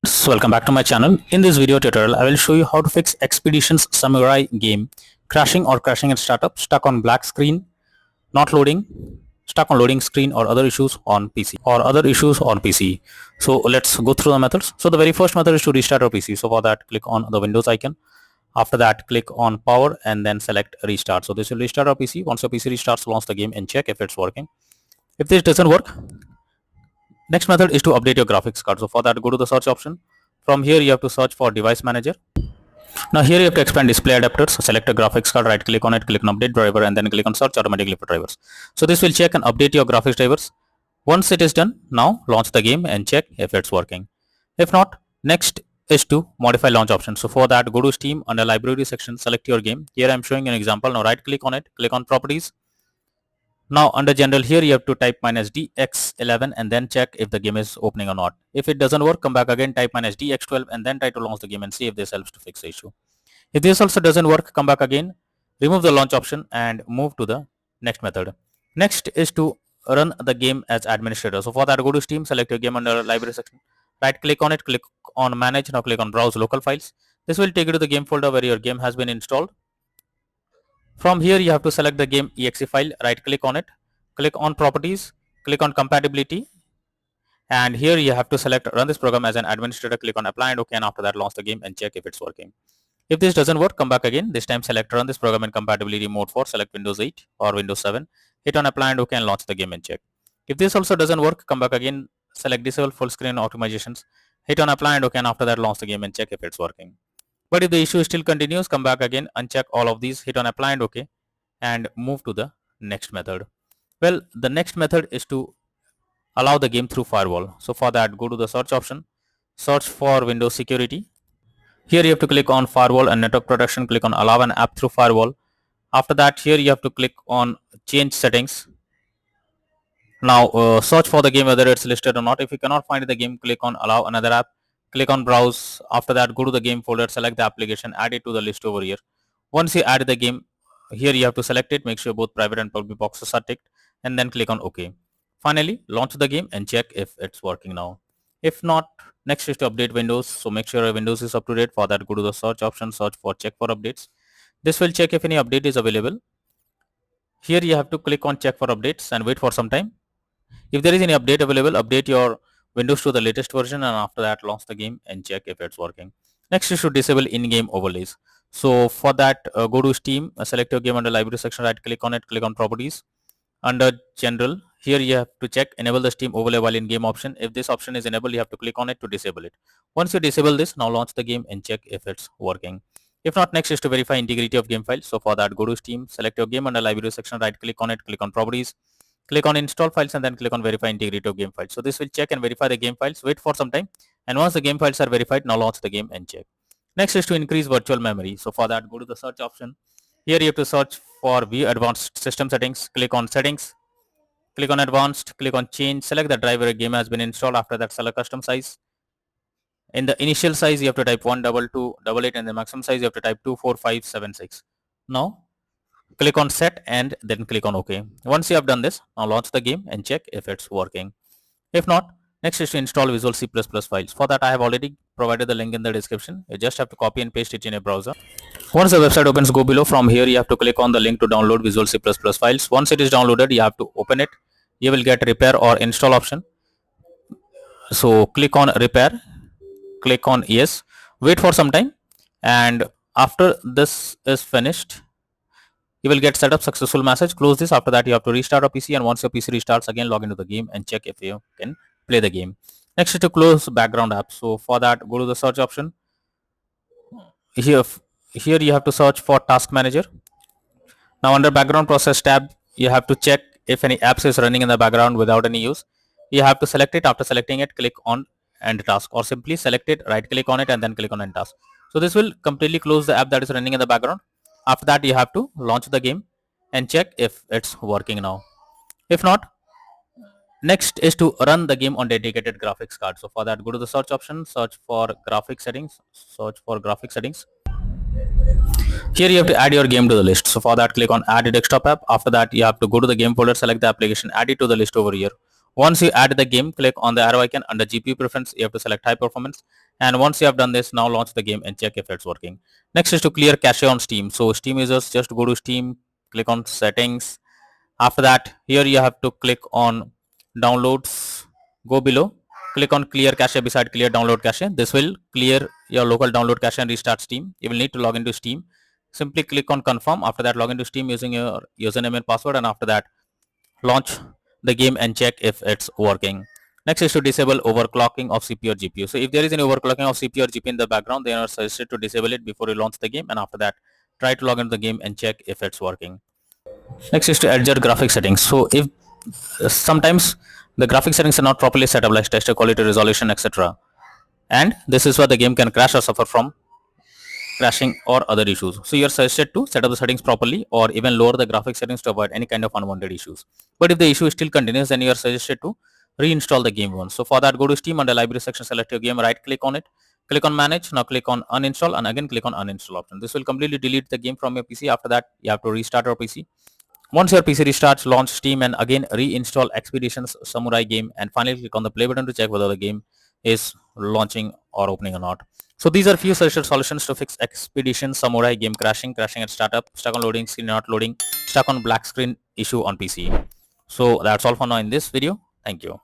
So welcome back to my channel. In this video tutorial, I will show you how to fix Expeditions Samurai game crashing at startup, stuck on black screen, not loading, stuck on loading screen or other issues on PC. So let's go through the methods. So the very first method is to restart your PC. So for that, click on the Windows icon. After that, click on power and then select restart. So this will restart your PC. Once your PC restarts, launch the game and check if it's working. If this doesn't work, next method is to update your graphics card. So for that, go to the search option. From here, you have to search for device manager. Now here you have to expand display adapters. So select a graphics card, right click on it, click on update driver and then click on search automatically for drivers. So this will check and update your graphics drivers. Once it is done, now launch the game and check if it's working. If not, next is to modify launch option. So for that, go to Steam, under library section, select your game. Here I am showing an example. Now right click on it, click on properties. Now under general, here you have to type -dx11 and then check if the game is opening or not. If it doesn't work, come back again, type -dx12 and then try to launch the game and see if this helps to fix the issue. If this also doesn't work, come back again, remove the launch option and move to the next method. Next is to run the game as administrator. So for that, go to Steam, select your game under library section, right click on it, click on manage. Now click on browse local files. This will take you to the game folder where your game has been installed. From here, you have to select the game exe file, right click on it, click on properties, click on compatibility, and here you have to select run this program as an administrator, click on apply and OK, and after that launch the game and check if it's working. If this doesn't work, come back again, this time select run this program in compatibility mode for, select Windows 8 or Windows 7, hit on apply and OK and launch the game and check. If this also doesn't work, come back again, select disable full screen optimizations, hit on apply and OK, and after that launch the game and check if it's working. But if the issue still continues, come back again, uncheck all of these, hit on apply and OK and move to the next method. Well, the next method is to allow the game through firewall. So for that, go to the search option, search for Windows security. Here you have to click on firewall and network protection, click on allow an app through firewall. After that, here you have to click on change settings. Now search for the game whether it's listed or not. If you cannot find the game, click on allow another app, click on browse. After that, go to the game folder, select the application, add it to the list over here. Once you add the game, here you have to select it, make sure both private and public boxes are ticked, and then click on OK. Finally, launch the game and check if it's working now. If not, next is to update Windows. So make sure Windows is up to date. For that, go to the search option, search for check for updates. This will check if any update is available. Here you have to click on check for updates and wait for some time. If there is any update available, update your Windows to the latest version and after that launch the game and check if it's working. Next is to disable in-game overlays. So for that, go to Steam, select your game under library section, right click on it, click on properties. Under general, here you have to check enable the Steam overlay while in game option. If this option is enabled, you have to click on it to disable it. Once you disable this, now launch the game and check if it's working. If not, next is to verify integrity of game file. So for that, go to Steam, select your game under library section, right click on it, click on properties, click on install files and then click on verify integrity of game files. So this will check and verify the game files, wait for some time, and once the game files are verified, now launch the game and check. Next is to increase virtual memory. So for that, go to the search option. Here you have to search for view advanced system settings, click on settings, click on advanced, click on change, select the driver a game has been installed. After that, select custom size. In the initial size, you have to type 12288 and the maximum size you have to type 24576. Now click on set and then click on OK. Once you have done this, now launch the game and check if it's working. If not, next is to install Visual C++ files. For that, I have already provided the link in the description. You just have to copy and paste it in a browser. Once the website opens, go below. From here, you have to click on the link to download Visual C++ files. Once it is downloaded, you have to open it. You will get repair or install option. So click on repair, click on yes, wait for some time, and after this is finished, you will get setup successful message. Close this. After that, you have to restart your PC, and once your PC restarts, again log into the game and check if you can play the game. Next is to close background apps. So for that, go to the search option. Here you have to search for task manager. Now under background process tab, you have to check if any apps is running in the background without any use. You have to select it. After selecting it, click on end task, or simply select it, right click on it and then click on end task. So this will completely close the app that is running in the background. After that, you have to launch the game and check if it's working now. If not, next is to run the game on dedicated graphics card. So for that, go to the search option, search for graphics settings, Here you have to add your game to the list. So for that, click on add a desktop app. After that, you have to go to the game folder, select the application, add it to the list over here. Once you add the game, click on the arrow icon under GPU preference. You have to select high performance. And once you have done this, now launch the game and check if it's working. Next is to clear cache on Steam. So Steam users just go to Steam, click on settings. After that, here you have to click on downloads. Go below, click on clear cache beside clear download cache. This will clear your local download cache and restart Steam. You will need to log into Steam. Simply click on confirm. After that, log into Steam using your username and password, and after that, launch the game and check if it's working. Next is to disable overclocking of CPU or GPU. So if there is any overclocking of CPU or GPU in the background, they are suggested to disable it before you launch the game, and after that, try to log into the game and check if it's working. Next is to adjust graphic settings. So if sometimes the graphic settings are not properly set up, like texture quality, resolution, etc., and this is where the game can crash or suffer from crashing or other issues. So you're suggested to set up the settings properly or even lower the graphic settings to avoid any kind of unwanted issues. But if the issue still continues, then you are suggested to reinstall the game once. So for that, go to Steam, under library section, select your game, right click on it, click on manage. Now click on uninstall and again click on uninstall option. This will completely delete the game from your PC. After that, you have to restart your PC. Once your PC restarts, launch Steam and again reinstall Expeditions Samurai game, and finally click on the play button to check whether the game is launching or opening or not. So these are few suggested solutions to fix Expedition Samurai game crashing at startup, stuck on loading screen not loading, stuck on black screen issue on PC. So that's all for now in this video. Thank you.